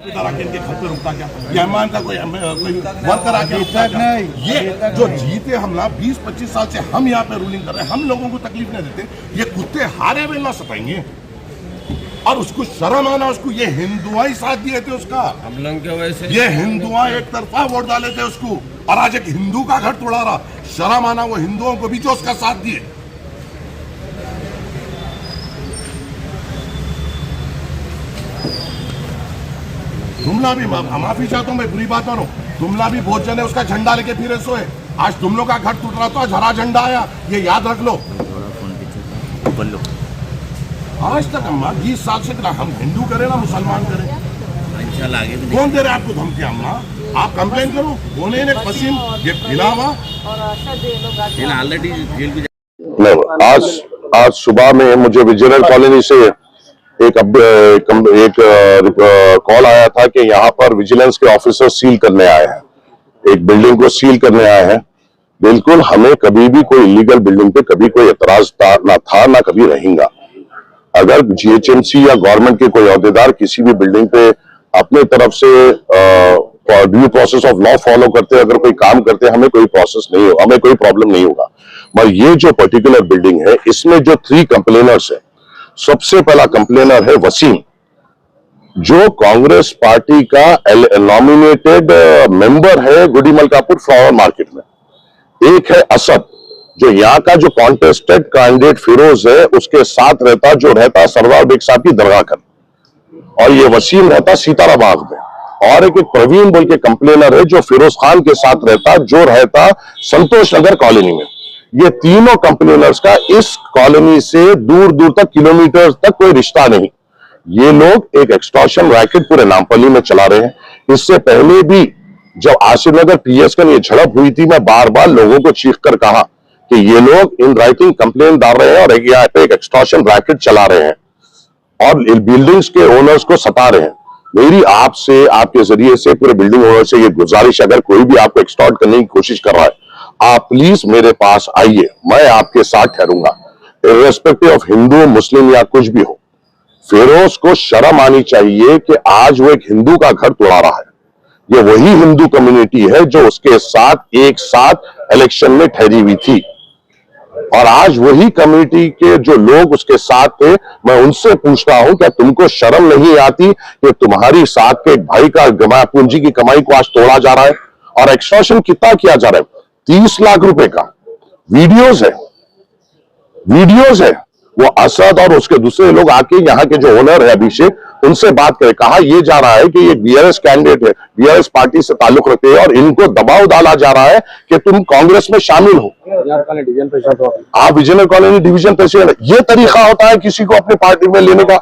इनके घर पे रुकता क्या? ये अमान का कोई वर्कर आके रुकता क्या? ये जो जीते हमला 20-25 साल से हम यहाँ पे रूलिंग कर रहे हैं, हम लोगों को तकलीफ नहीं देते, ये कुत्ते हारे में ना सताएंगे। और उसको शर्म आना, उसको ये हिंदुआ ही साथ दिए थे उसका, हम लोग के वजह से ये हिंदुआ एक तरफा वोट डाले थे उसको, और आज एक हिंदू का घर तोड़ा रहा। शर्म आना वो हिंदुओं को भी जो उसका साथ दिए। तुमला भी माफी चाहता हूँ मैं, बुरी बात मानो, तुमला भी बहुत जने उसका झंडा लेके फिरे सोए। आज तुम लोग का घर टूट रहा तो आज हरा झंडा आया, ये याद रख लो। आज तक अम्मा 20 साल से हम हिंदू करें ना मुसलमान करें, कौन दे रहे आपको धमकी? अम्मा आप कंप्लेन करो, होने ने पसीम ये गिलावा। आज सुबह में मुझे विजिलेंस कॉलोनी से एक कॉल आया था कि यहाँ पर विजिलेंस के ऑफिसर सील करने आए हैं, एक बिल्डिंग को सील करने आए हैं। बिल्कुल हमें कभी भी कोई इलीगल बिल्डिंग पे कभी कोई एतराज ना था ना कभी रहेगा। अगर जीएचएमसी या गवर्नमेंट के कोई अहदेदार किसी भी बिल्डिंग पे अपने तरफ से due process of law follow करते, अगर कोई काम करते, हमें कोई प्रोसेस नहीं होगा, हमें कोई प्रॉब्लम नहीं होगा। मगर ये जो पर्टिकुलर बिल्डिंग है, इसमें जो 3 कंप्लेनर्स है, सबसे पहला कंप्लेनर है वसीम, जो कांग्रेस पार्टी का नॉमिनेटेड मेंबर है गुडी मलकापुर फ्लावर मार्केट में। एक है असद, जो यहाँ का जो कॉन्टेस्टेड कैंडिडेट फिरोज है उसके साथ रहता, जो रहता सरदार बेग साहब की दरगाह कर, और ये वसीम रहता सीतारा बाग में। और एक प्रवीण बोल के कंप्लेनर है जो फिरोज खान के साथ रहता, जो रहता संतोष नगर कॉलोनी में। ये तीनों कंप्लेनर्स का इस कॉलोनी से दूर दूर तक किलोमीटर तक कोई रिश्ता नहीं। ये लोग एक एक्सटॉर्शन रैकेट पूरे नामपल्ली में चला रहे हैं। इससे पहले भी जब आसिफ नगर पीएस का ये झड़प हुई थी, मैं बार बार लोगों को चीख कर कहा कि ये लोग इन राइटिंग कंप्लेन डाल रहे हैं और यहाँ पे एक एक्सटॉर्शन रैकेट चला रहे हैं और बिल्डिंग्स के ओनर्स को सता रहे हैं। मेरी आपसे, आपके जरिए से पूरे बिल्डिंग ओनर से ये गुजारिश, अगर कोई भी आपको एक्सटॉर्ट करने की कोशिश कर रहा है, आप प्लीज मेरे पास आइए, मैं आपके साथ ठहरूंगा, इर्रेस्पेक्टिव ऑफ हिंदू मुस्लिम या कुछ भी हो। फिरोज को शर्म आनी चाहिए कि आज वो एक हिंदू का घर तोड़ा रहा है। ये वही हिंदू कम्युनिटी है जो उसके साथ एक साथ इलेक्शन में ठहरी हुई थी, और आज वही कम्युनिटी के जो लोग उसके साथ थे, मैं उनसे पूछता हूं क्या तुमको शर्म नहीं आती कि तुम्हारी साथ के एक भाई का पूंजी की कमाई को आज तोड़ा जा रहा है? और एक्सटॉर्शन कितना किया जा रहा है? 30 लाख रुपए का वीडियोस है। वो असद और उसके दूसरे लोग आके यहाँ के जो ओनर है अभिषेक, उनसे बात करे, कहा ये जा रहा है कि ये बीआरएस कैंडिडेट है, बीआरएस पार्टी से ताल्लुक रखते हैं, और इनको दबाव डाला जा रहा है कि तुम कांग्रेस में शामिल हो। आप विजयनगर कॉलोनी डिवीजन प्रेसिडेंट, ये तरीका होता है किसी को अपनी पार्टी में लेने का?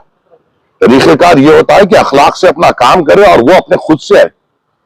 तरीकेकार ये होता है कि अखलाक से अपना काम करे और वो अपने खुद से आए।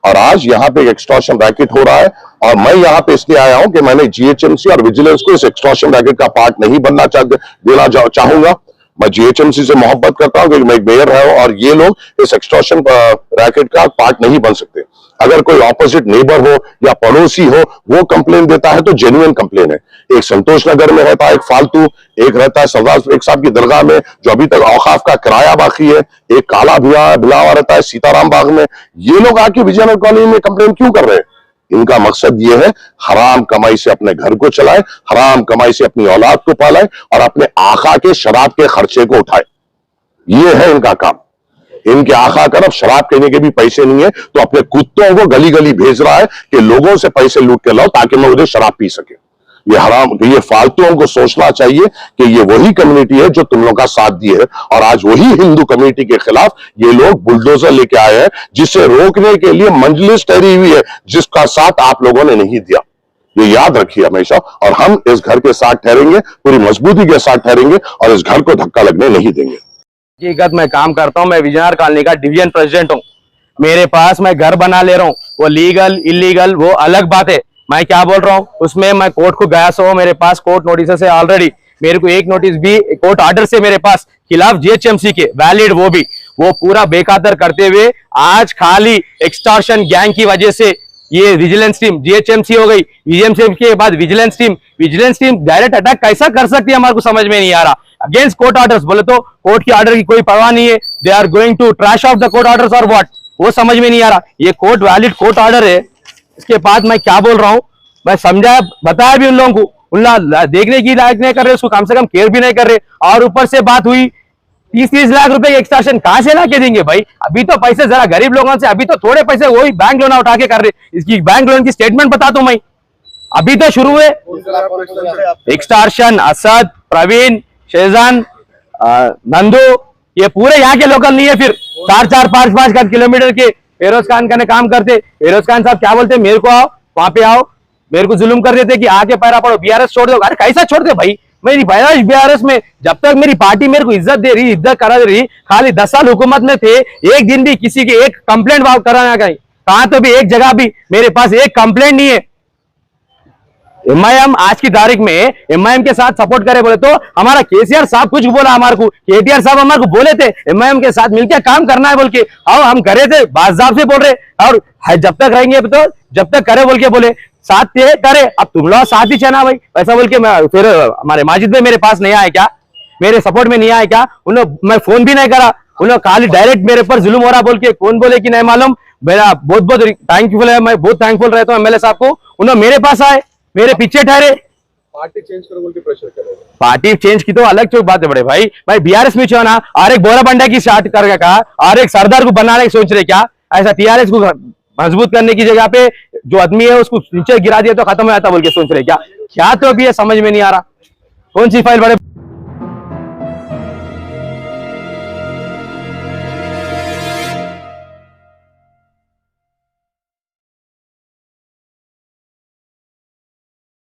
और आज यहाँ पे एक एक्सटॉर्शन रैकेट हो रहा है, और मैं यहाँ पे इसलिए आया हूं कि मैंने जीएचएमसी और विजिलेंस को इस एक्सटॉर्शन रैकेट का पार्ट नहीं बनना देना चाहूंगा। मैं जीएचएमसी से मोहब्बत करता हूं क्योंकि मैं एक मेयर है, और ये लोग इस एक्सटॉर्शन रैकेट का पार्ट नहीं बन सकते। अगर कोई ऑपोजिट नेबर हो या पड़ोसी हो, वो कंप्लेन देता है तो जेन्युइन कंप्लेन है। एक संतोष नगर में रहता है एक फालतू, एक रहता है सरदार एक साहब की दरगाह में जो अभी तक औकाफ का किराया बाकी है, एक काला भिलावा रहता है सीताराम बाग में। ये लोग आके विजयनगर कॉलोनी में कंप्लेन क्यों कर रहे हैं? इनका मकसद ये है हराम कमाई से अपने घर को चलाए, हराम कमाई से अपनी औलाद को पालाए और अपने आका के शराब के खर्चे को उठाए। ये है इनका काम। इनके आका का अब शराब पीने के भी पैसे नहीं है, तो अपने कुत्तों को गली गली भेज रहा है कि लोगों से पैसे लूट के लाओ ताकि मैं उन्हें शराब पी सके। ये हराम, ये फालतुओं को सोचना चाहिए कि ये वही कम्युनिटी है जो तुम लोगों का साथ दी है, और आज वही हिंदू कम्युनिटी के खिलाफ ये लोग बुलडोजर लेके आए हैं, जिसे रोकने के लिए मंजलिस ठहरी हुई है, जिसका साथ आप लोगों ने नहीं दिया। ये याद रखिए हमेशा, और हम इस घर के साथ ठहरेंगे, पूरी मजबूती के साथ ठहरेंगे, और इस घर को धक्का लगने नहीं देंगे। हकीकत मैं काम करता हूँ, मैं विजयनगर कॉलोनी का डिवीजन प्रेसिडेंट हूँ। मेरे पास मैं घर बना ले रहा हूँ, वो लीगल इलीगल वो अलग बात है। मैं क्या बोल रहा हूँ, उसमें मैं कोर्ट को गया सो, मेरे पास कोर्ट नोटिस से ऑलरेडी मेरे को एक नोटिस भी कोर्ट ऑर्डर से मेरे पास खिलाफ जीएचएमसी के वैलिड, वो पूरा बेखातर करते हुए आज खाली एक्सटॉर्शन गैंग की वजह से ये विजिलेंस टीम जीएचएमसी हो गई, जीएचएमसी के बाद विजिलेंस टीम डायरेक्ट अटैक कैसा कर सकती है हमारे को समझ में नहीं आ रहा। अगेंस्ट कोर्ट ऑर्डर्स बोले तो कोर्ट की ऑर्डर की कोई परवाह नहीं है, they are going to trash of the court orders और व्हाट। वो समझ में नहीं आ रहा। ये कोर्ट वैलिड कोर्ट ऑर्डर है, इसके बाद मैं क्या बोल रहा हूँ, मैं समझाया बताया भी उन लोगों को, उन देखने की लायक नहीं कर रहे, उसको कम से कम केयर भी नहीं कर रहे। और ऊपर से बात हुई 30-30 लाख रुपए एक्सटॉर्शन कहां से ला के देंगे भाई? अभी तो पैसे जरा गरीब लोगों से, अभी तो थोड़े पैसे वही बैंक लोन उठा के कर रहे। इसकी बैंक लोन की स्टेटमेंट बता दूं मैं, अभी तो शुरू हुए। एक्सटॉर्शन असद, प्रवीण, शेजान, नंदू, ये पूरे यहाँ के लोकल नहीं है। फिर 4-4, 5-5 किलोमीटर के फेरोज खान का काम करते। फेरोज खान साहब क्या बोलते, मेरे को आओ, वहां पे आओ, मेरे को जुल्म कर देते कि आके पैरा पड़ो, बीआरएस छोड़ दो। अरे कैसा छोड़ दे भाई? मेरी पैदाइश बीआरएस में, जब तक मेरी पार्टी मेरे को इज्जत दे रही, इज्जत करा दे रही, खाली 10 साल हुकूमत में थे, एक दिन भी किसी की एक कंप्लेंट कराना गई कहा, तो भी एक जगह भी मेरे पास एक कंप्लेंट नहीं है। एमआईएम आज की तारीख में एमआईएम के साथ सपोर्ट करे बोले तो हमारा केसीआर साहब कुछ बोला हमारे को, केटीआर साहब हमारे को बोले थे एमआईएम के साथ मिलकर काम करना है बोल के, और हम करे थे, बाज़ाब से बोल रहे, और जब तक रहेंगे तो जब तक करे बोल के बोले, साथ करे। अब तुम लोग साथ ही चना भाई, ऐसा बोल के फिर हमारे माजिद में मेरे पास नहीं आए क्या, मेरे सपोर्ट में नहीं आए क्या? उन लोग, मैं फोन भी नहीं करा, उन लोग खाली डायरेक्ट मेरे पर जुल्म हो रहा बोल के, कौन बोले कि नहीं मालूम। मेरा बहुत बहुत थैंकफुल है, मैं बहुत थैंकफुल रहता हूँ एमएलए साहब को, उन लोग मेरे पास आए, मेरे पीछे ठहरे। पार्टी चेंज करो बोल के प्रेशर करो। पार्टी चेंज की तो अलग चौक बात है बड़े भाई, बीआरएस में ना, और एक बोरा बंडा की स्टार्ट करके कहा, और एक सरदार को बनाने की सोच रहे क्या? ऐसा टीआरएस को मजबूत करने की जगह पे जो आदमी है उसको नीचे गिरा दिया तो खत्म हो जाता बोल के सोच रहे क्या? क्या तो अभी है समझ में नहीं आ रहा। कौन सी फाइल बड़े